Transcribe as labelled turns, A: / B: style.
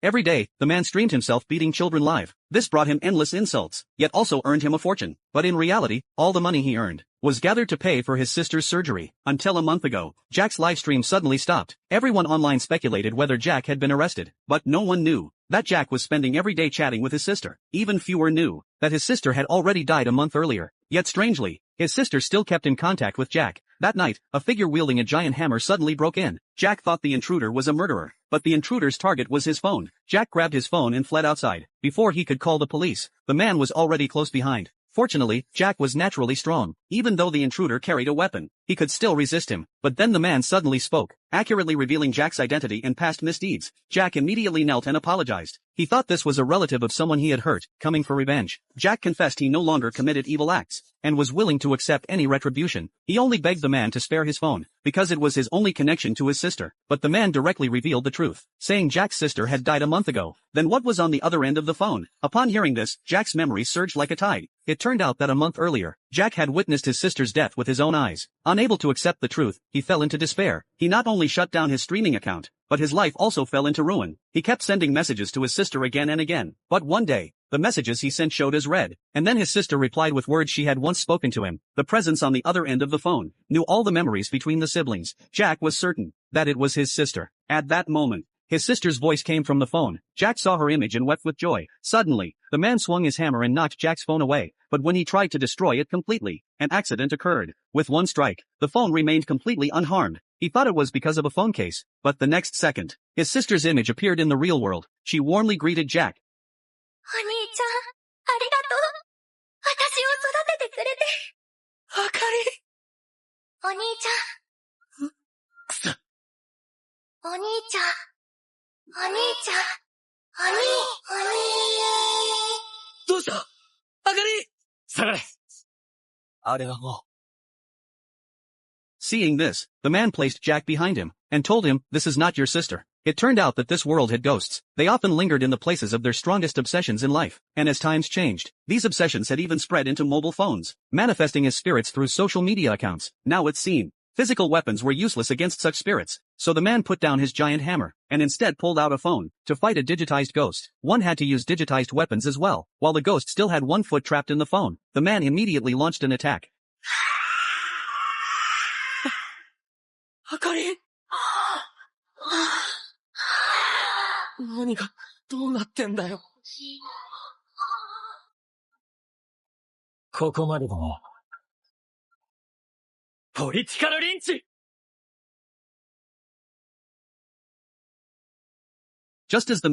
A: Every day, the man streamed himself beating children live. This brought him endless insults, yet also earned him a fortune. But in reality, all the money he earned was gathered to pay for his sister's surgery. Until a month ago, Jack's livestream suddenly stopped. Everyone online speculated whether Jack had been arrested, but no one knew that Jack was spending every day chatting with his sister. Even fewer knew that his sister had already died a month earlier. Yet strangely, his sister still kept in contact with Jack. That night, a figure wielding a giant hammer suddenly broke in. Jack thought the intruder was a murderer, but the intruder's target was his phone. Jack grabbed his phone and fled outside. Before he could call the police, the man was already close behind. Fortunately, Jack was naturally strong. Even though the intruder carried a weapon, he could still resist him. But then the man suddenly spoke, accurately revealing Jack's identity and past misdeeds. Jack immediately knelt and apologized. He thought this was a relative of someone he had hurt, coming for revenge. Jack confessed he no longer committed evil acts, and was willing to accept any retribution. He only begged the man to spare his phone, because it was his only connection to his sister. But the man directly revealed the truth, saying Jack's sister had died a month ago. Then what was on the other end of the phone? Upon hearing this, Jack's memories surged like a tide. It turned out that a month earlier, Jack had witnessed his sister's death with his own eyes. Unable to accept the truth, he fell into despair. He not only shut down his streaming account, but his life also fell into ruin. He kept sending messages to his sister again and again. But one day, the messages he sent showed as read, and then his sister replied with words she had once spoken to him. The presence on the other end of the phone knew all the memories between the siblings. Jack was certain that it was his sister. At that moment, his sister's voice came from the phone. Jack saw her image and wept with joy. Suddenly, the man swung his hammer and knocked Jack's phone away, but when he tried to destroy it completely, an accident occurred. With one strike, the phone remained completely unharmed. He thought it was because of a phone case, but the next second, his sister's image appeared in the real world. She warmly greeted Jack.
B: お兄ちゃん、ありがとう。私を育ててくれて。
C: あかり。
B: お兄ちゃん。
C: くそ。
B: お兄ちゃん。お兄ちゃん。お兄。
C: どうしたあかり下がれ。あれはもう。
A: Seeing this, the man placed Jack behind him, and told him, "This is not your sister." It turned out that this world had ghosts. They often lingered in the places of their strongest obsessions in life, and as times changed, these obsessions had even spread into mobile phones, manifesting as spirits through social media accounts. Now it's seen, physical weapons were useless against such spirits, so the man put down his giant hammer, and instead pulled out a phone. To fight a digitized ghost, one had to use digitized weapons as well. While the ghost still had one foot trapped in the phone, the man immediately launched an attack.
C: あかり何がどうなってんだよ。ここまでだな。ポリティカルリンチ
A: Just as the